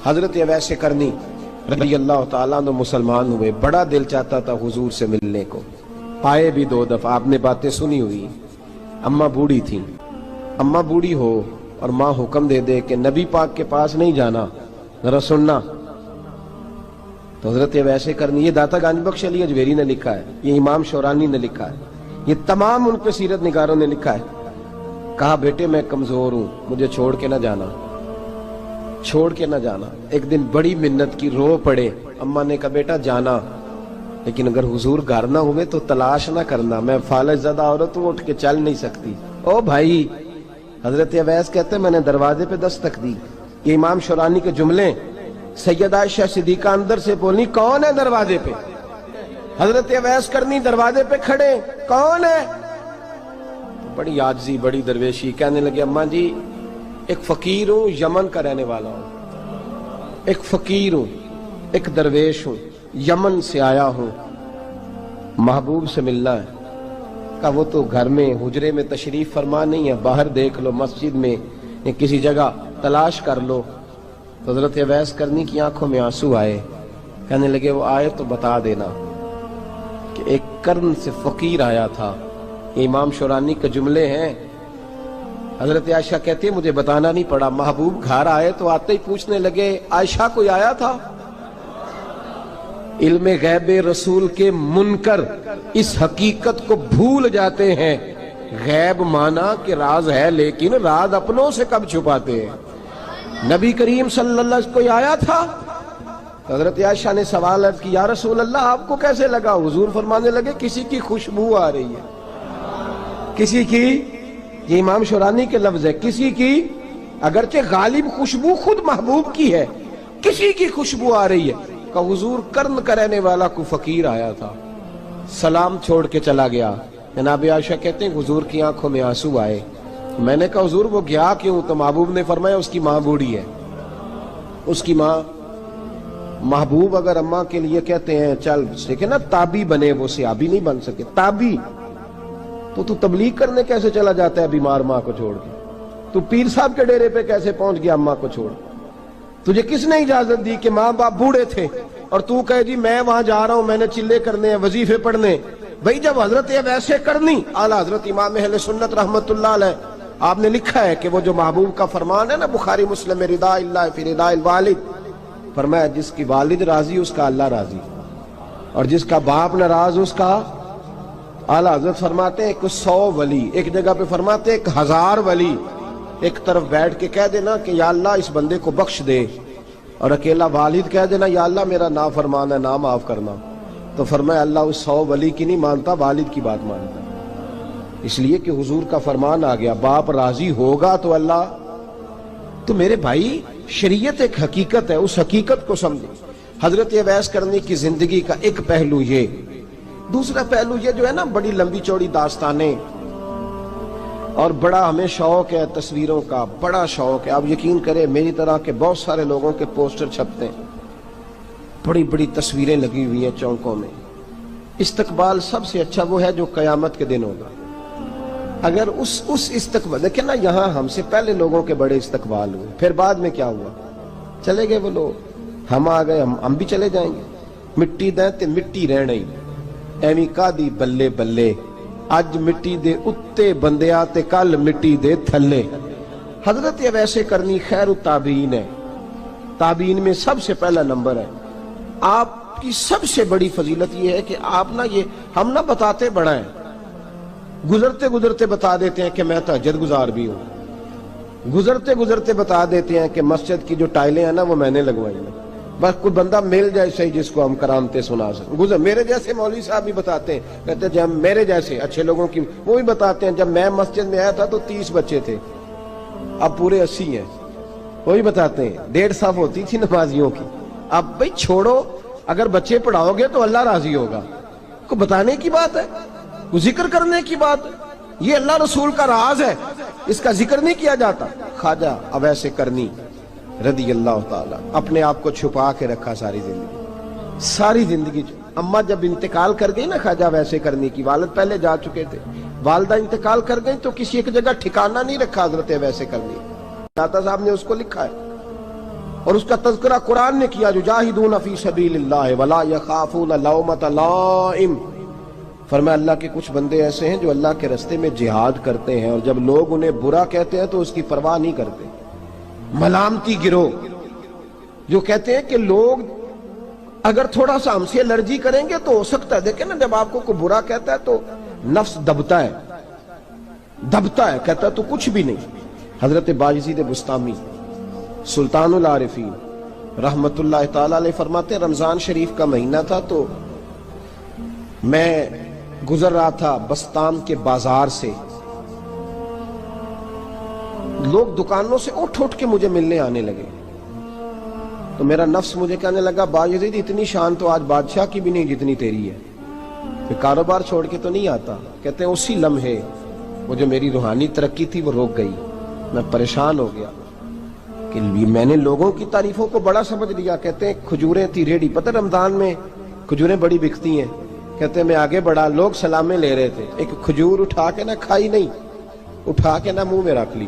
حضرت اویس کرنی رضی اللہ تعالیٰ عنہ مسلمان ہوئے، بڑا دل چاہتا تھا حضور سے ملنے کو، آئے بھی 2 دفعہ، آپ نے باتیں سنی ہوئی۔ اماں بوڑھی تھیں، اماں بوڑھی ہو اور ماں حکم دے دے کہ نبی پاک کے پاس نہیں جانا، ذرا سننا، تو حضرت اویس کرنی، یہ داتا گنج بخش علی اجویری نے لکھا ہے، یہ امام شورانی نے لکھا ہے، یہ تمام ان پہ سیرت نگاروں نے لکھا ہے، کہا بیٹے میں کمزور ہوں، مجھے چھوڑ کے نہ جانا، چھوڑ کے نہ جانا۔ ایک دن بڑی منت کی، رو پڑے، اماں نے کہا بیٹا جانا، لیکن اگر حضور گھر نہ ہوئے تو تلاش نہ کرنا، میں فالج زدہ عورت ہوں، اٹھ کے چل نہیں سکتی۔ او بھائی، حضرت اویس کہتے میں نے دروازے پہ دستک دی، یہ امام شورانی کے جملے، سیدہ عائشہ صدیقہ اندر سے بولی کون ہے دروازے پہ؟ حضرت اویس کرنی دروازے پہ کھڑے، کون ہے؟ بڑی عاجزی، بڑی درویشی، کہنے لگے اماں جی ایک فقیر ہوں، یمن کا رہنے والا ہوں، ایک فقیر ہوں، ایک درویش ہوں، یمن سے آیا ہوں، محبوب سے ملنا ہے۔ کہا وہ تو گھر میں حجرے میں تشریف فرما نہیں ہے، باہر دیکھ لو، مسجد میں یا کسی جگہ تلاش کر لو۔ تو حضرت اویس کرنی کی آنکھوں میں آنسو آئے، کہنے لگے وہ آئے تو بتا دینا کہ ایک کرن سے فقیر آیا تھا۔ یہ امام شورانی کے جملے ہیں۔ حضرت عائشہ کہتی ہے مجھے بتانا نہیں پڑا، محبوب گھر آئے تو آتے ہی پوچھنے لگے عائشہ کوئی آیا تھا؟ علم غیب رسول کے منکر اس حقیقت کو بھول جاتے ہیں، غیب مانا کہ راز ہے لیکن راز اپنوں سے کب چھپاتے ہیں۔ نبی کریم صلی اللہ علیہ وسلم کوئی آیا تھا؟ حضرت عائشہ نے سوال عرض کی یا رسول اللہ آپ کو کیسے لگا؟ حضور فرمانے لگے کسی کی خوشبو آ رہی ہے، کسی کی، یہ امام شورانی کے لفظ ہے، کسی کی، اگرچہ غالب خوشبو خود محبوب کی ہے، کسی کی خوشبو آ رہی ہے۔ کہ حضور کرن کرنے والا کو فقیر آیا تھا، سلام چھوڑ کے چلا گیا۔ جناب عائشہ کہتے ہیں حضور کی آنکھوں میں آنسو آئے۔ میں نے کہا حضور وہ گیا کیوں؟ تو محبوب نے فرمایا اس کی ماں بوڑھی ہے، اس کی ماں۔ محبوب اگر اماں کے لیے کہتے ہیں چل دیکھیں نا تابی بنے، وہ صحابی نہیں بن سکے، تابی، تو تبلیغ کرنے کیسے چلا جاتا ہے بیمار ماں کو چھوڑ کے؟ تو پیر صاحب کے ڈیرے پہ کیسے پہنچ گیا اماں کو چھوڑ؟ تجھے کس نے اجازت دی کہ ماں باپ بوڑھے تھے اور تو کہے جی میں وہاں جا رہا ہوں، میں نے چلے کرنے ہیں، وظیفے پڑھنے؟ بھئی جب حضرت اویس کرنی اعلیٰ حضرت امام اہل سنت رحمت اللہ علیہ، آپ نے لکھا ہے کہ وہ جو محبوب کا فرمان ہے نا بخاری مسلم میں، رضا اللہ فی رضا الوالد، فرمایا جس کی والد راضی اس کا اللہ راضی، اور جس کا باپ ناراض اس کا اعلیٰ حضرت فرماتے ہیں کہ 100 ولی، ایک جگہ پہ فرماتے ہیں 1000 ولی ایک طرف بیٹھ کے کہہ دینا کہ یا اللہ اس بندے کو بخش دے، اور اکیلا والد کہہ دینا یا اللہ میرا نافرمان ہے نہ معاف کرنا، تو فرمایا اللہ اس 100 ولی کی نہیں مانتا، والد کی بات مانتا، اس لیے کہ حضور کا فرمان آ گیا باپ راضی ہوگا تو اللہ۔ تو میرے بھائی شریعت ایک حقیقت ہے، اس حقیقت کو سمجھیں۔ حضرت اویس کرنی کی زندگی کا ایک پہلو یہ، دوسرا پہلو یہ جو ہے نا بڑی لمبی چوڑی داستانیں، اور بڑا ہمیں شوق ہے تصویروں کا، بڑا شوق ہے۔ آپ یقین کریں میری طرح کے بہت سارے لوگوں کے پوسٹر چھپتے ہیں، بڑی بڑی تصویریں لگی ہوئی ہیں چوکوں میں۔ استقبال سب سے اچھا وہ ہے جو قیامت کے دن ہوگا۔ اگر اس استقبال دیکھیں نا، یہاں ہم سے پہلے لوگوں کے بڑے استقبال ہوئے، پھر بعد میں کیا ہوا؟ چلے گئے وہ لوگ، ہم آ گئے، ہم بھی چلے جائیں گے۔ مٹی دیں تے مٹی رہنا ہی، ایویں کا دی بلے بلے، اج مٹی دے اتے بندیا تے کل مٹی دے تھلے۔ حضرت اویس کرنی خیر التابعین ہے، تابعین میں سب سے پہلا نمبر ہے۔ آپ کی سب سے بڑی فضیلت یہ ہے کہ آپ نا، یہ ہم نہ بتاتے بڑا ہیں، گزرتے گزرتے بتا دیتے ہیں کہ میں تہجد گزار بھی ہوں، گزرتے گزرتے بتا دیتے ہیں کہ مسجد کی جو ٹائلیں ہیں نا وہ میں نے لگوائی ہیں، بس کوئی بندہ مل جائے صحیح جس کو ہم کرامتیں سنا سکیں۔ میرے جیسے مولوی صاحب بھی بتاتے ہیں، کہتے ہیں جب میرے جیسے اچھے لوگوں کی وہ بھی بتاتے ہیں جب میں مسجد میں آیا تھا تو 30 بچے تھے، اب پورے 80 ہیں، وہی بتاتے ہیں 1.5 صف ہوتی تھی نمازیوں کی۔ اب بھئی چھوڑو، اگر بچے پڑھاؤ گے تو اللہ راضی ہوگا، کو بتانے کی بات ہے، کو ذکر کرنے کی بات ہے، یہ اللہ رسول کا راز ہے، اس کا ذکر نہیں کیا جاتا۔ خواجہ اویس کرنی رضی اللہ تعالیٰ اپنے آپ کو چھپا کے رکھا ساری زندگی۔ اماں جب انتقال کر گئی نا خواجہ اویس کرنی کی، والد پہلے جا چکے تھے، والدہ انتقال کر گئی تو کسی ایک جگہ ٹھکانہ نہیں رکھا حضرت اویس کرنی۔ داتا صاحب نے اس کو لکھا ہے اور اس کا تذکرہ قرآن نے کیا، یجاہدون فی سبیل اللہ ولا یخافون لومۃ لائم۔ فرمایا اللہ کے کچھ بندے ایسے ہیں جو اللہ کے راستے میں جہاد کرتے ہیں اور جب لوگ انہیں برا کہتے ہیں تو اس کی پرواہ نہیں کرتے۔ ملامتی گروہ جو کہتے ہیں کہ لوگ اگر تھوڑا سا ہم سے الرجی کریں گے تو ہو سکتا ہے، دیکھیں نا جب آپ کو کوئی برا کہتا ہے تو نفس دبتا ہے، کہتا ہے تو کچھ بھی نہیں۔ حضرت بایزید بسطامی سلطان العارفین رحمت اللہ تعالی علیہ فرماتے ہیں رمضان شریف کا مہینہ تھا تو میں گزر رہا تھا بستان کے بازار سے، لوگ دکانوں سے اٹھ کے مجھے ملنے آنے لگے تو میرا نفس مجھے کہنے لگا بایزید اتنی شان تو آج بادشاہ کی بھی نہیں جتنی تیری ہے، پھر کاروبار چھوڑ کے تو نہیں آتا۔ کہتے ہیں اسی لمحے وہ جو میری روحانی ترقی تھی وہ رک گئی، میں پریشان ہو گیا کہ میں نے لوگوں کی تعریفوں کو بڑا سمجھ لیا۔ کہتے ہیں کھجوریں تھی ریڈی، پتہ رمضان میں کھجوریں بڑی بکتی ہیں، کہتے ہیں میں آگے بڑھا، لوگ سلامیں لے رہے تھے، ایک کھجور اٹھا کے نہ کھائی نہیں، اٹھا کے نہ منہ میں رکھ لی،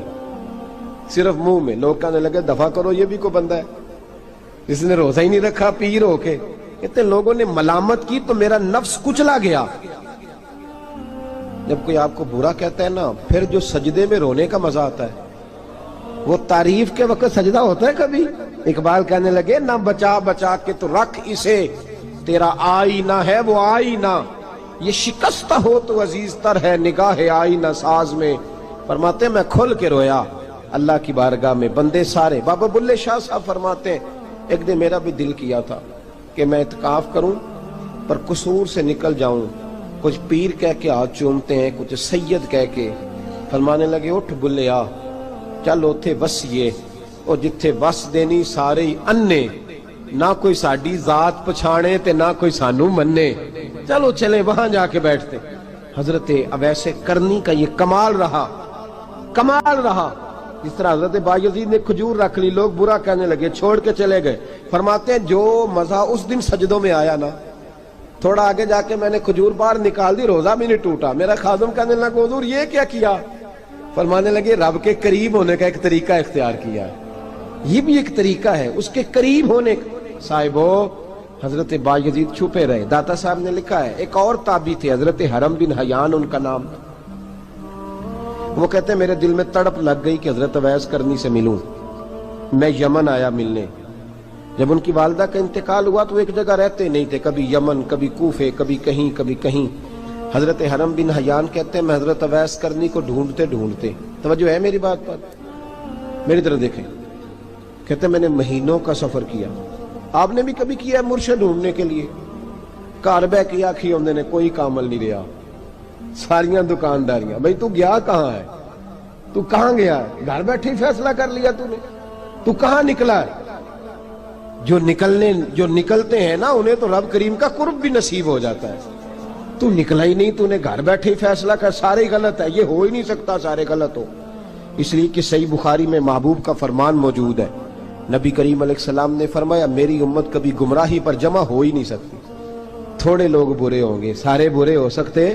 صرف منہ میں۔ لوگ کہنے لگے دفع کرو یہ بھی کوئی بندہ ہے جس نے روزہ ہی نہیں رکھا پیر ہو کے۔ کہتے ہیں لوگوں نے ملامت کی تو میرا نفس کچلا گیا۔ جب کوئی آپ کو برا کہتا ہے نا پھر جو سجدے میں رونے کا مزہ آتا ہے وہ تعریف کے وقت سجدہ ہوتا ہے کبھی؟ اقبال کہنے لگے نہ بچا بچا کے تو رکھ اسے، تیرا آئینہ ہے وہ آئینہ، یہ شکستہ ہو تو عزیز تر ہے نگاہ آئینہ ساز میں۔ فرماتے ہیں میں کھل کے رویا اللہ کی بارگاہ میں، بندے سارے۔ بابا بلے شاہ صاحب فرماتے ہیں ایک دن میرا بھی دل کیا تھا کہ میں اعتکاف کروں پر قصور سے نکل جاؤں، کچھ پیر کہہ کے ہاتھ چومتے ہیں، کچھ سید کہہ کے۔ فرمانے لگے اٹھ بلے آ چل اوتھے وسیے او جتھے وس دینی سارے ہی انے، نہ کوئی ساڈی ذات پچھانے تے نہ کوئی سانو مننے، چلو چلے وہاں جا کے بیٹھتے۔ حضرت اویس کرنی کا یہ کمال رہا جس طرح حضرت بایزید نے کھجور رکھ لی، لوگ برا کہنے لگے، چھوڑ کے چلے گئے۔ فرماتے ہیں جو مزہ اس دن سجدوں میں آیا نا، تھوڑا آگے جا کے میں نے کھجور باہر نکال دی، روزہ بھی نہیں ٹوٹا۔ میرا خادم کہنے لگا حضور یہ کیا کیا؟ فرمانے لگے رب کے قریب ہونے کا ایک طریقہ اختیار کیا ہے، یہ بھی ایک طریقہ ہے اس کے قریب ہونے کا۔ صاحبو حضرت بایزید چھپے رہے۔ داتا صاحب نے لکھا ہے ایک اور تابعی تھے حضرت حرم بن حیان ان کا نام، وہ کہتے ہیں میرے دل میں تڑپ لگ گئی کہ حضرت اویس کرنی سے ملوں۔ میں یمن آیا ملنے، جب ان کی والدہ کا انتقال ہوا تو ایک جگہ رہتے نہیں تھے، کبھی یمن کبھی کوفے کبھی کہیں۔ حضرت حرم بن حیان کہتے ہیں میں حضرت اویس کرنی کو ڈھونڈتے، توجہ ہے میری بات پر، میری طرف دیکھیں، کہتے ہیں میں نے مہینوں کا سفر کیا، آپ نے بھی کبھی کیا ہے مرشد ڈھونڈنے کے لیے؟ گھر بہ کے آکھی ہوندے نے کوئی کامل نہیں رہا، ساریاں دکانداریاں، بھئی تو گیا کہاں ہے؟ تو کہاں گیا ہے؟ گھر بیٹھے ہی فیصلہ کر لیا تو کہاں نکلا ہے؟ جو نکلتے ہیں نا انہیں تو رب کریم کا قرب بھی نصیب ہو جاتا ہے۔ تو نکلا ہی نہیں، تو نے گھر بیٹھے ہی فیصلہ کر، سارے غلط ہے، یہ ہو ہی نہیں سکتا سارے غلط ہو۔ اس لیے کہ صحیح بخاری میں محبوب کا فرمان موجود ہے، نبی کریم علیہ السلام نے فرمایا میری امت کبھی گمراہی پر جمع ہو ہی نہیں سکتی، تھوڑے لوگ برے ہوں گے، سارے برے ہو سکتے۔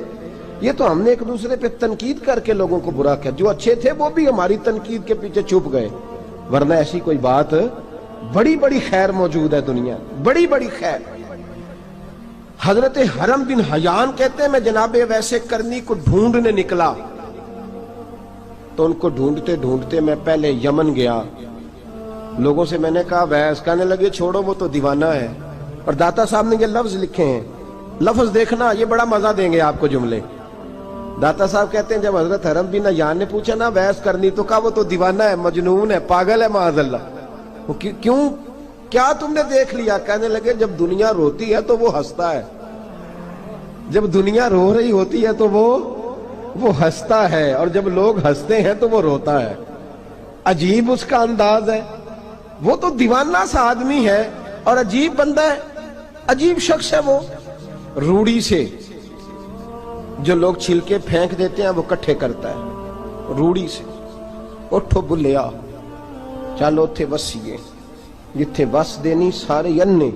یہ تو ہم نے ایک دوسرے پہ تنقید کر کے لوگوں کو برا کیا، جو اچھے تھے وہ بھی ہماری تنقید کے پیچھے چھپ گئے، ورنہ ایسی کوئی بات، بڑی خیر موجود ہے دنیا، بڑی خیر۔ حضرت حرم بن حیان کہتے ہیں میں جناب اویس کرنی کو ڈھونڈنے نکلا تو ان کو ڈھونڈتے میں پہلے یمن گیا، لوگوں سے میں نے کہا اویس، کہنے لگے چھوڑو وہ تو دیوانہ ہے۔ اور داتا صاحب نے یہ لفظ لکھے ہیں، لفظ دیکھنا یہ بڑا مزہ دیں گے آپ کو جملے۔ داتا صاحب کہتے ہیں جب حضرت حرم بن حیان نے پوچھا نا اویس کرنی، تو کہا وہ تو دیوانہ ہے، مجنون ہے، پاگل ہے معاذ اللہ۔ کیوں؟ کیا تم نے دیکھ لیا؟ کہنے لگے جب دنیا روتی ہے تو وہ ہنستا ہے، جب دنیا رو رہی ہوتی ہے تو وہ ہنستا ہے، اور جب لوگ ہنستے ہیں تو وہ روتا ہے۔ عجیب اس کا انداز ہے، وہ تو دیوانہ سا آدمی ہے اور عجیب بندہ ہے، عجیب شخص ہے وہ۔ روڑی سے جو لوگ چھلکے پھینک دیتے ہیں وہ کٹھے کرتا ہے، روڑی سے۔ اٹھو بلیا چلو تھے وسیے جتھے وس دینی سارے انے،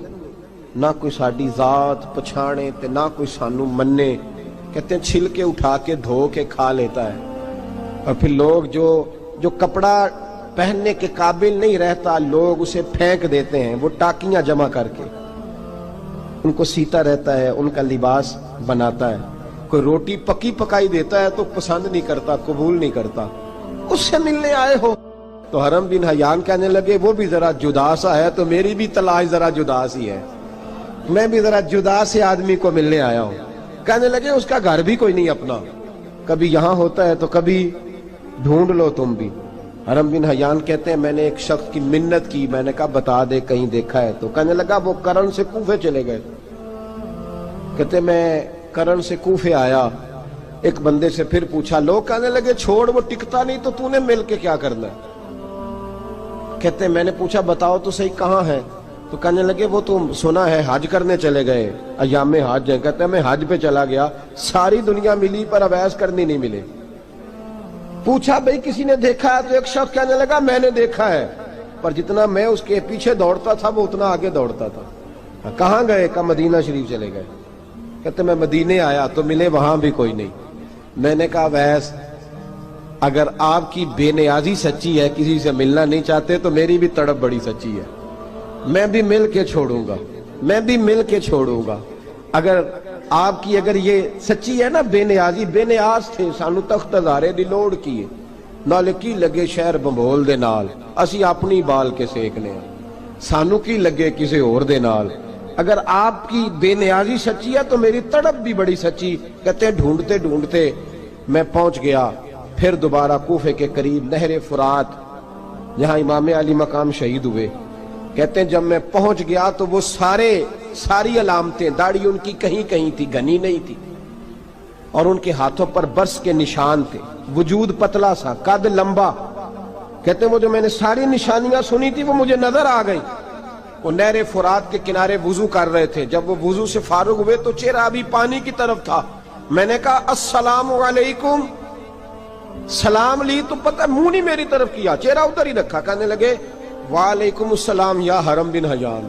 نہ کوئی ساڈی ذات پچھانے تے نہ کوئی سانو مننے۔ کہتے ہیں چھلکے اٹھا کے دھو کے کھا لیتا ہے، اور پھر لوگ جو کپڑا پہننے کے قابل نہیں رہتا، لوگ اسے پھینک دیتے ہیں، وہ ٹاکیاں جمع کر کے ان کو سیتا رہتا ہے، ان کا لباس بناتا ہے۔ کوئی روٹی پکی پکائی دیتا ہے تو پسند نہیں کرتا، قبول نہیں کرتا، اس سے ملنے آئے ہو۔ تو حرم بن حیان کہنے لگے وہ بھی ذرا جدا سا ہے تو میری بھی تلاش ذرا جدا سی ہے، میں بھی ذرا جدا سے آدمی کو ملنے آیا ہوں۔ کہنے لگے اس کا گھر بھی کوئی نہیں اپنا، کبھی یہاں ہوتا ہے تو کبھی ڈھونڈ لو تم بھی۔ حرم بن حیان کہتے ہیں میں نے ایک شخص کی منت کی، میں نے کہا بتا دے کہیں دیکھا ہے تو۔ کہنے لگا وہ کرن سے کوفے چلے گئے۔ کہتے میں کرن سے کوفے آیا، ایک بندے سے پھر پوچھا، لوگ کہنے لگے چھوڑ وہ ٹکتا نہیں تو تو نے مل کے کیا کرنا ہے؟ کہتے میں نے پوچھا بتاؤ تو صحیح کہاں ہے؟ تو کہنے لگے وہ تو سنا ہے حج کرنے چلے گئے، ایام حج ہیں۔ کہتے میں حج پہ چلا گیا، ساری دنیا ملی پر اویس کرنی نہیں ملے۔ پوچھا بھئی کسی نے دیکھا ہے؟ تو ایک شخص کہنے لگا میں نے دیکھا ہے، پر جتنا میں اس کے پیچھے دوڑتا تھا وہ اتنا آگے دوڑتا تھا۔ کہاں گئے؟ کہ مدینہ شریف چلے گئے۔ کہتے میں مدینے آیا تو ملے وہاں بھی کوئی نہیں۔ میں نے کہا ویس اگر آپ کی بے نیازی سچی ہے، کسی سے ملنا نہیں چاہتے، تو میری بھی تڑپ بڑی سچی ہے، میں بھی مل کے چھوڑوں گا، میں بھی مل کے چھوڑوں گا۔ اگر آپ کی اگر یہ سچی ہے نا بے نیازی، بے نیاز تھے سانو تخت ہزارے دی لوڑ کیے، نال کی لگے شہر بمبول دے نال، اسی اپنی بال کے سیکنے ہیں، سانو کی لگے کسی اور دے نال۔ اگر آپ کی بے نیازی سچی ہے تو میری تڑپ بھی بڑی سچی۔ کہتے ہیں ڈھونڈتے ڈھونڈتے میں پہنچ گیا، پھر دوبارہ کوفے کے قریب نہر فرات جہاں امام علی مقام شہید ہوئے۔ کہتے ہیں جب میں پہنچ گیا تو وہ ساری علامتیں، داڑھی ان کی کہیں کہیں تھی، گھنی نہیں تھی، اور ان کے ہاتھوں پر برس کے نشان تھے، وجود پتلا سا، قد لمبا۔ کہتے ہیں وہ جو میں نے ساری نشانیاں سنی تھی وہ مجھے نظر آ گئی۔ وہ نہر فرات کے کنارے وضو کر رہے تھے، جب وہ وضو سے فارغ ہوئے تو چہرہ ابھی پانی کی طرف تھا۔ میں نے کہا السلام علیکم، سلام لی تو پتہ منہ نہیں میری طرف کیا، چہرہ ادھر ہی رکھا۔ کہنے لگے وعلیکم السلام یا حرم بن حیان،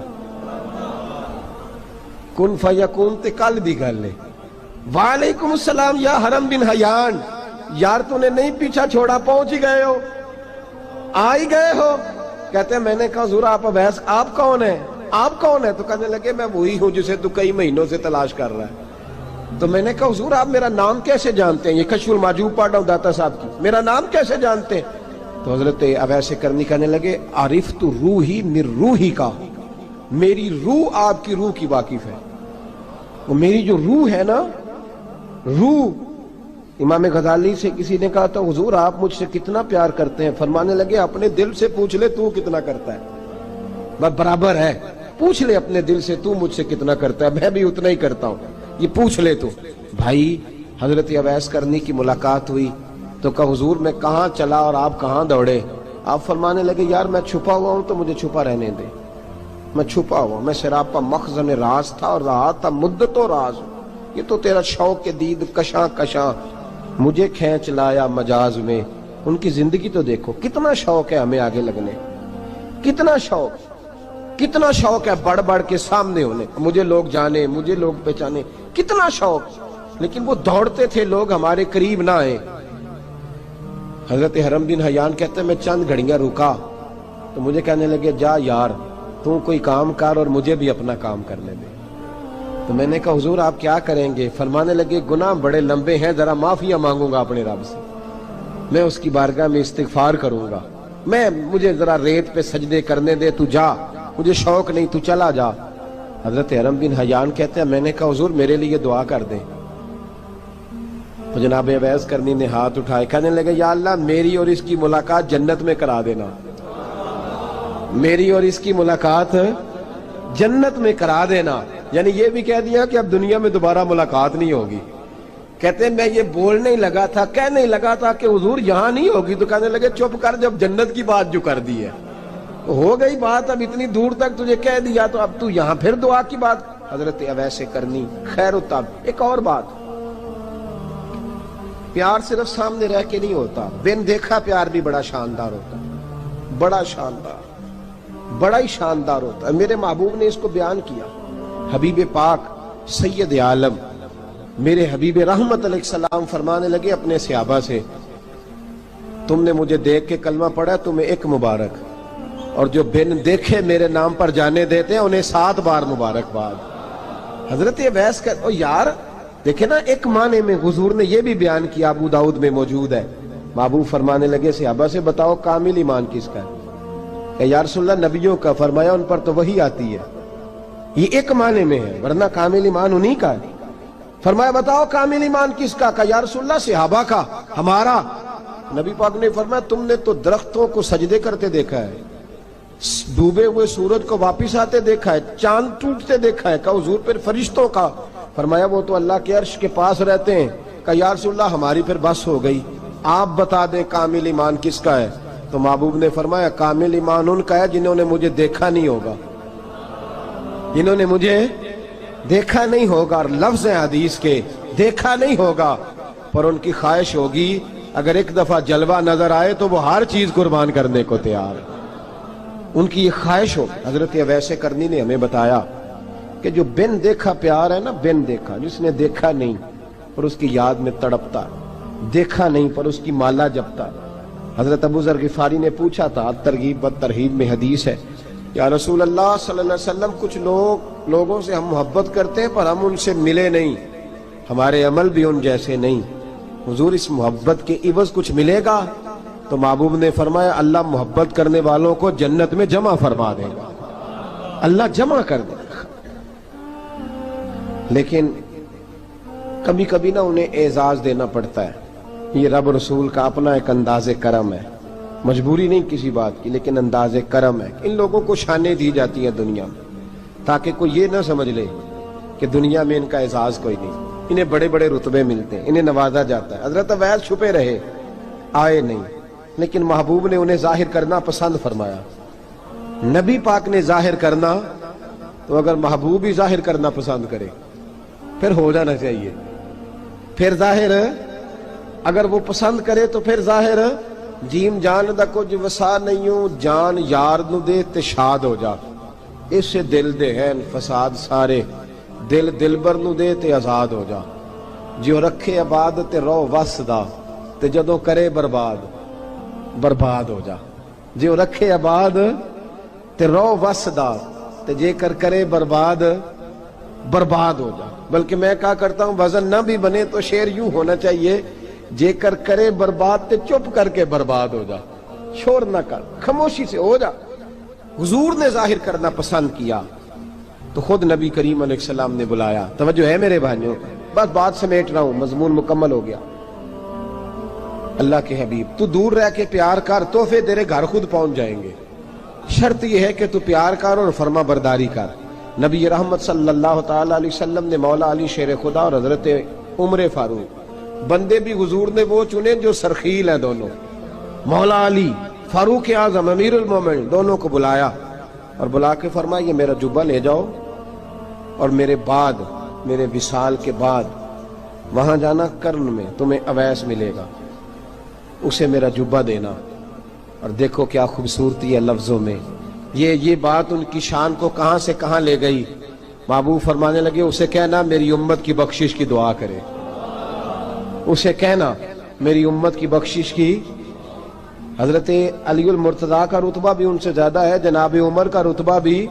کن فیکون تے کل دی گل ہے، وعلیکم السلام یا حرم بن حیان، یار تو نے نہیں پیچھا چھوڑا، پہنچ ہی گئے ہو، آ ہی گئے ہو۔ کہتے ہیں میں نے کہا حضور آپ اویس، آپ کون ہیں؟ آپ کون ہیں؟ تو کہنے لگے میں وہی ہوں جسے تو کئی مہینوں سے تلاش کر رہا ہے۔ تو میں نے کہا حضور آپ میرا نام کیسے جانتے ہیں؟ یہ کشف المحجوب پڑھ رہا ہوں داتا صاحب کی، میرا نام کیسے جانتے ہیں؟ تو حضرت اویس کرنی کہنے لگے عرفت روحی من روحی کا، میری روح آپ کی روح کی واقف ہے۔ وہ میری جو روح ہے نا، روح۔ امام غزالی سے کسی نے کہا تو حضور آپ مجھ سے کتنا پیار کرتے ہیں؟ فرمانے لگے اپنے دل سے پوچھ لے تو کتنا کرتا ہے، بس برابر ہے، پوچھ لے اپنے دل سے تو مجھ سے کتنا کرتا ہے، میں بھی اتنا ہی کرتا ہوں، یہ پوچھ لے تو۔ بھائی حضرت اویس کرنی کی ملاقات ہوئی تو کہا حضور میں کہاں چلا اور آپ کہاں دوڑے؟ آپ فرمانے لگے یار میں چھپا ہوا ہوں تو مجھے چھپا رہنے دے، میں چھپا ہوا، میں سراپا مخزن راز تھا اور رہا تھا مدت و راز۔ یہ تو تیرا شوق کے دید کشاں کشاں مجھے کھینچ لایا مجاز میں۔ ان کی زندگی تو دیکھو، کتنا شوق ہے ہمیں آگے لگنے، کتنا شوق ہے بڑھ بڑھ کے سامنے ہونے، مجھے لوگ جانے، مجھے لوگ پہچانے، کتنا شوق، لیکن وہ دوڑتے تھے لوگ ہمارے قریب نہ آئے۔ حضرت حرم بن حیان کہتے ہیں میں چند گھڑیاں رکا تو مجھے کہنے لگے جا یار تو کوئی کام کر اور مجھے بھی اپنا کام کرنے دے۔ تو میں نے کہا حضور آپ کیا کریں گے؟ فرمانے لگے گناہ بڑے لمبے ہیں، ذرا معافیاں مانگوں گا اپنے رب سے، میں اس کی بارگاہ میں استغفار کروں گا، مجھے ذرا ریت پہ سجدے کرنے دے، تو جا، مجھے شوق نہیں، تو چلا جا۔ حضرت حرم بن حیان کہتے ہیں میں نے کہا حضور میرے لیے دعا کر دیں۔ تو جناب اویس کرنی نے ہاتھ اٹھائے، کہنے لگے یا اللہ میری اور اس کی ملاقات جنت میں کرا دینا، میری اور اس کی ملاقات جنت میں کرا دینا۔ یعنی یہ بھی کہہ دیا کہ اب دنیا میں دوبارہ ملاقات نہیں ہوگی۔ کہتے ہیں میں یہ بولنے ہی لگا تھا، کہنے ہی لگا تھا کہ حضور یہاں نہیں ہوگی، تو کہنے لگے چپ کر، جب جنت کی بات جو کر دی ہے ہو گئی بات، اب اتنی دور تک تجھے کہہ دیا تو اب تو یہاں پھر دعا کی بات۔ حضرت اویس کرنی خیر التاب۔ ایک اور بات، پیار صرف سامنے رہ کے نہیں ہوتا، بن دیکھا پیار بھی بڑا شاندار ہوتا، بڑا شاندار، بڑا ہی شاندار ہوتا ہے۔ میرے محبوب نے اس کو بیان کیا، حبیب پاک سید عالم میرے حبیب رحمت علیہ السلام فرمانے لگے اپنے صحابہ سے تم نے مجھے دیکھ کے کلمہ پڑھا، تمہیں ایک مبارک، اور جو بن دیکھے میرے نام پر جانے دیتے ہیں انہیں 7 بار مبارکباد۔ حضرت اویس کا یار دیکھیں نا، ایک معنی میں حضور نے یہ بھی بیان کیا، ابو داؤد میں موجود ہے۔ محبوب فرمانے لگے صحابہ سے بتاؤ کامل ایمان کس کا ہے؟ کہ یا رسول اللہ نبیوں کا۔ فرمایا ان پر تو وہی آتی ہے، یہ ایک معنی میں ہے، ورنہ کامل ایمان انہی کا ہے۔ فرمایا بتاؤ کامل ایمان کس کا؟ کہ یا رسول اللہ صحابہ کا، ہمارا۔ نبی پاک نے فرمایا تم نے تو درختوں کو سجدے کرتے دیکھا ہے، ڈوبے ہوئے سورج کو واپس آتے دیکھا ہے، چاند ٹوٹتے دیکھا ہے۔ کہ حضور پھر فرشتوں کا؟ فرمایا وہ تو اللہ کے عرش کے پاس رہتے ہیں۔ کہ یا رسول اللہ ہماری پھر بس ہو گئی، آپ بتا دیں کامل ایمان کس کا ہے؟ تو محبوب نے فرمایا کامل ایمان ان کا ہے جنہوں نے مجھے دیکھا نہیں ہوگا، جنہوں نے مجھے دیکھا نہیں ہوگا، اور لفظ ہیں حدیث کے، دیکھا نہیں ہوگا، پر ان کی خواہش ہوگی اگر ایک دفعہ جلوہ نظر آئے تو وہ ہر چیز قربان کرنے کو تیار ہے، ان کی یہ خواہش ہو۔ حضرت اویس کرنی نے ہمیں بتایا کہ جو بن دیکھا پیار ہے نا، بن دیکھا، جس نے دیکھا نہیں پر اس کی یاد میں تڑپتا، دیکھا نہیں پر اس کی مالا جپتا۔ حضرت ابو ذر غفاری نے پوچھا تھا، ترغیب و ترہیب میں حدیث ہے، یا رسول اللہ صلی اللہ علیہ وسلم کچھ لوگوں سے ہم محبت کرتے ہیں پر ہم ان سے ملے نہیں، ہمارے عمل بھی ان جیسے نہیں، حضور اس محبت کے عوض کچھ ملے گا؟ تو محبوب نے فرمایا اللہ محبت کرنے والوں کو جنت میں جمع فرما دے گا، اللہ جمع کر دے گا۔ لیکن کبھی کبھی نا انہیں اعزاز دینا پڑتا ہے، یہ رب رسول کا اپنا ایک انداز کرم ہے، مجبوری نہیں کسی بات کی، لیکن انداز کرم ہے۔ ان لوگوں کو شانیں دی جاتی ہیں دنیا میں تاکہ کوئی یہ نہ سمجھ لے کہ دنیا میں ان کا اعزاز کوئی نہیں، انہیں بڑے بڑے رتبے ملتے ہیں، انہیں نوازا جاتا ہے۔ حضرت اویس چھپے رہے، آئے نہیں، لیکن محبوب نے انہیں ظاہر کرنا پسند فرمایا۔ نبی پاک نے ظاہر کرنا تو اگر محبوب ہی ظاہر کرنا پسند کرے پھر ہو جانا چاہیے، پھر ظاہر اگر وہ پسند کرے تو پھر ظاہر جیم جان دا کچھ وسا نہیں، جان یار نو دے تے شاد ہو جا، اس سے دل دے ہیں فساد سارے، دل دلبر نو دے تے آزاد ہو جا، جو رکھے آباد تے رو وس دا تے جدوں کرے برباد برباد ہو جا، جو رکھے آباد تے رو وس دا تے جے کر کرے برباد برباد ہو جا۔ بلکہ میں کہا کرتا ہوں وزن نہ بھی بنے تو شعر یوں ہونا چاہیے، جے کر کرے برباد تے چپ کر کے برباد ہو جا، شور نہ کر، خاموشی سے ہو جا۔ حضور نے ظاہر کرنا پسند کیا تو خود نبی کریم علیہ السلام نے بلایا۔ توجہ ہے میرے بھائیوں، بس بات سمیٹ رہا ہوں، مضمون مکمل ہو گیا۔ اللہ کے حبیب تو دور رہ کے پیار کر، تحفے تیرے گھر خود پہنچ جائیں گے، شرط یہ ہے کہ تو پیار کر اور فرما برداری کر۔ نبی رحمت صلی اللہ تعالیٰ علیہ وسلم نے مولا علی شیر خدا اور حضرت عمر فاروق، بندے بھی حضور نے وہ چنے جو سرخیل ہیں دونوں، مولا علی فاروق اعظم امیر المومنین، دونوں کو بلایا اور بلا کے فرمایا یہ میرا جبہ لے جاؤ اور میرے بعد، میرے وصال کے بعد وہاں جانا کرن میں تمہیں اویس ملے گا، اسے میرا جبہ دینا۔ اور دیکھو کیا خوبصورتی ہے لفظوں میں، یہ بات ان کی شان کو کہاں سے کہاں لے گئی۔ محبوب فرمانے لگے اسے کہنا میری امت کی بخشش کی دعا کرے، اسے کہنا میری امت کی بخشش کی۔ حضرت علی المرتضیٰ کا رتبہ بھی ان سے زیادہ ہے، جناب عمر کا رتبہ بھی،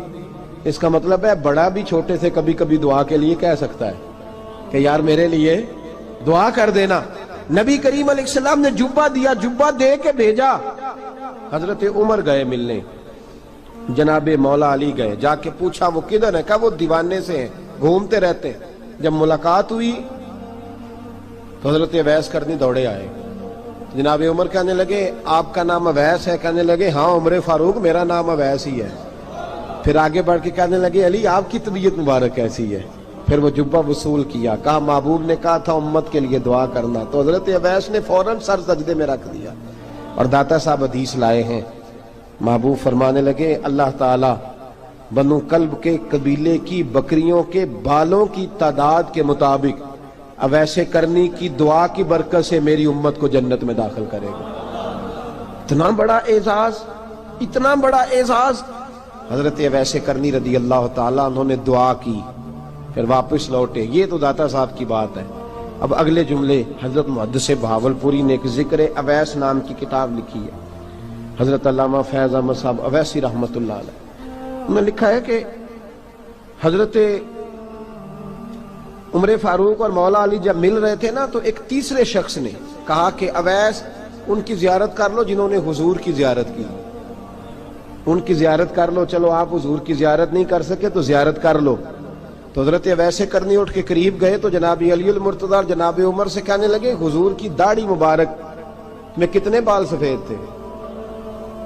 اس کا مطلب ہے بڑا بھی چھوٹے سے کبھی کبھی دعا کے لیے کہہ سکتا ہے کہ یار میرے لیے دعا کر دینا۔ نبی کریم علیہ السلام نے جبہ دیا، جبہ دے کے بھیجا۔ حضرت عمر گئے ملنے، جناب مولا علی گئے، جا کے پوچھا وہ کدھر ہے؟ کہا وہ دیوانے سے ہیں، گھومتے رہتے۔ جب ملاقات ہوئی تو حضرت اویس کرنی دوڑے آئے، جناب عمر کہنے لگے آپ کا نام اویس ہے؟ کہنے لگے ہاں عمر فاروق میرا نام اویس ہی ہے۔ پھر آگے بڑھ کے کہنے لگے علی آپ کی طبیعت مبارک کیسی ہے؟ پھر وہ جبہ وصول کیا، کہا محبوب نے کہا تھا امت کے لیے دعا کرنا، تو حضرت اویس نے فوراً سر سجدے میں رکھ دیا۔ اور داتا صاحب حدیث لائے ہیں، محبوب فرمانے لگے اللہ تعالیٰ بنو کلب کے قبیلے کی بکریوں کے بالوں کی تعداد کے مطابق اویس کرنی کی دعا کی برکت سے میری امت کو جنت میں داخل کرے گا۔ اتنا بڑا اعزاز، اتنا بڑا اعزاز۔ حضرت اویس کرنی رضی اللہ تعالیٰ انہوں نے دعا کی، پھر واپس لوٹے۔ یہ تو داتا صاحب کی بات ہے، اب اگلے جملے حضرت محدث بہاولپوری نے ایک ذکر اویس نام کی کتاب لکھی ہے، حضرت علامہ فیض احمد صاحب اویسی رحمۃ اللہ علیہ، انہوں نے لکھا ہے کہ حضرت عمر فاروق اور مولا علی جب مل رہے تھے نا، تو ایک تیسرے شخص نے کہا کہ اویس ان کی زیارت کر لو جنہوں نے حضور کی زیارت کی، ان کی زیارت کر لو، چلو آپ حضور کی زیارت نہیں کر سکے تو زیارت کر لو۔ تو حضرت اویس کرنی اٹھ کے قریب گئے تو جناب علی المرتضیٰ اور جناب عمر سے کہنے لگے حضور کی داڑھی مبارک میں کتنے بال سفید تھے؟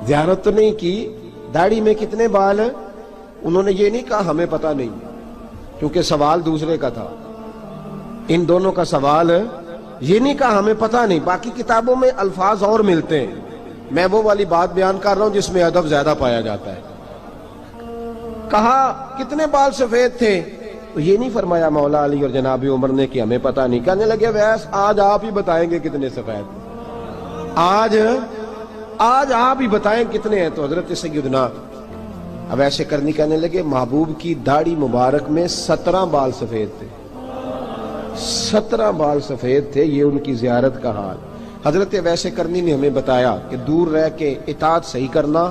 زیارت تو نہیں کی، داڑھی میں کتنے بال؟ انہوں نے یہ نہیں کہا ہمیں پتہ نہیں، کیونکہ سوال دوسرے کا تھا، ان دونوں کا سوال یہ نہیں کہا ہمیں پتہ نہیں۔ باقی کتابوں میں الفاظ اور ملتے ہیں، میں وہ والی بات بیان کر رہا ہوں جس میں ادب زیادہ پایا جاتا ہے۔ کہا کتنے بال سفید تھے؟ تو یہ نہیں فرمایا مولا علی اور جناب عمر نے کہ ہمیں پتہ نہیں، کہنے لگے ویس آج آپ ہی بتائیں گے کتنے سفید تھے، آج آپ ہی بتائیں کتنے ہیں۔ تو حضرت سیدنا اویس کرنی کہنے لگے محبوب کی داڑھی مبارک میں 17 بال سفید تھے، 17 بال سفید تھے، یہ ان کی زیارت کا حال۔ حضرت اویس کرنی نے ہمیں بتایا کہ دور رہ کے اطاعت صحیح کرنا،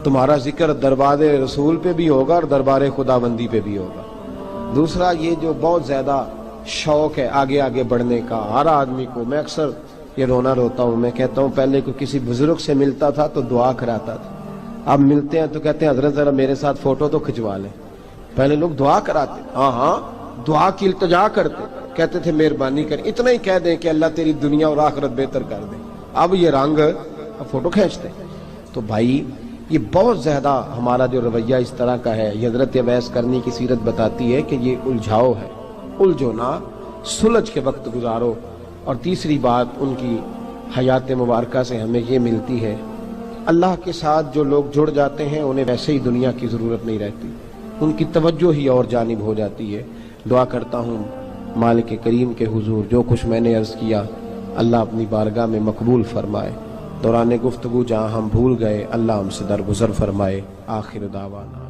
تمہارا ذکر دربار رسول پہ بھی ہوگا اور دربار خداوندی پہ بھی ہوگا۔ دوسرا یہ جو بہت زیادہ شوق ہے آگے آگے بڑھنے کا ہر آدمی کو، میں اکثر یہ روتا ہوں، میں کہتا ہوں پہلے کوئی کسی بزرگ سے ملتا تھا تو دعا کراتا تھا، اب ملتے ہیں تو کہتے ہیں حضرت ذرا میرے ساتھ فوٹو تو کھنچوا لیں۔ پہلے لوگ دعا کراتے، ہاں دعا کی التجا کرتے، کہتے تھے مہربانی کر، اتنا ہی کہہ دیں کہ اللہ تیری دنیا اور آخرت بہتر کر دے، اب یہ رنگ فوٹو کھینچتے۔ تو بھائی یہ بہت زیادہ ہمارا جو رویہ اس طرح کا ہے، یہ حضرت اویس کرنی کی سیرت بتاتی ہے کہ یہ الجھاؤ ہے، الجھو نہ، سلجھ کے وقت گزارو۔ اور تیسری بات ان کی حیات مبارکہ سے ہمیں یہ ملتی ہے، اللہ کے ساتھ جو لوگ جڑ جاتے ہیں انہیں ویسے ہی دنیا کی ضرورت نہیں رہتی، ان کی توجہ ہی اور جانب ہو جاتی ہے۔ دعا کرتا ہوں مالک کریم کے حضور جو کچھ میں نے عرض کیا اللہ اپنی بارگاہ میں مقبول فرمائے، دوران گفتگو جہاں ہم بھول گئے اللہ ہم سے درگزر فرمائے۔ آخر دعوانا